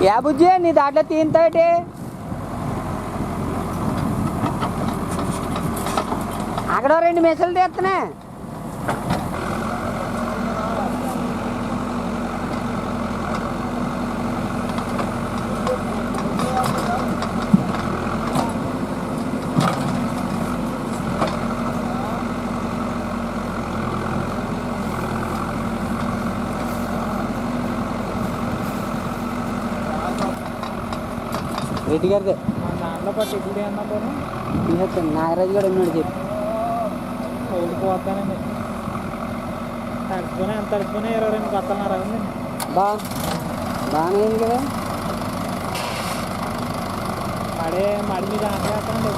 Yeah బుజ్జి నీ దాంట్లో తీంతటి అక్కడ 2 మెసలు తీస్తున్నా. రెడ్డి గారిదే దాంట్లో పట్టి ఇప్పుడు ఏమన్నా తీసేస్తాను. నాగరాజు కూడా ఉన్నాడు చెప్పి ఓడిపోతానండి. తడిపోయినా 22 కొత్తన్నారు కదండి. బాగానే అయింది కదా. మడి మీద ఆటలేస్తానండి.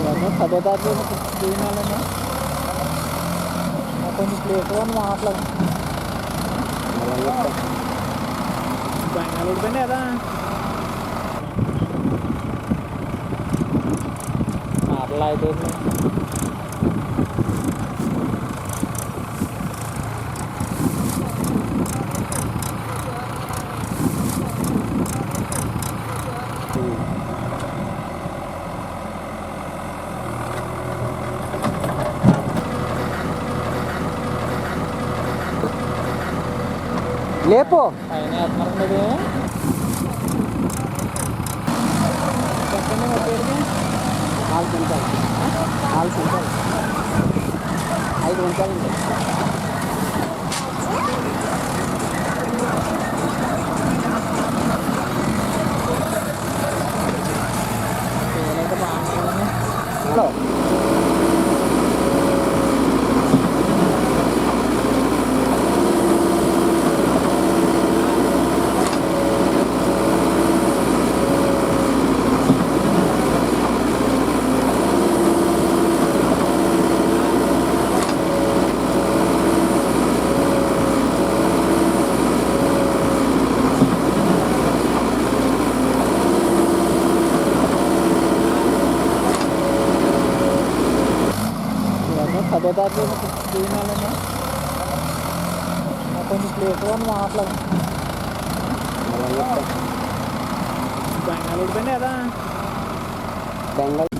ఎక్కడ 10వ తారీఖు దీనివల్ల కొన్ని ప్లేస్ అని మాట్లాడు బెంగాళూరు ఊడిపోయింది కదా. మాటలు అయిపోయింది. లేపో పైన వేస్తున్నారండి. చెప్పండి మొత్తం 4 క్వింటాలు 5 క్వింటాలండి. పేరైతే బాగుంటుందండి. హలో పదోదారు దీనివల్ల కొన్ని ప్లేస్ అని మాట్లాడు బెంగాళూరు ఊడిపోయింది కదా. బెంగాల్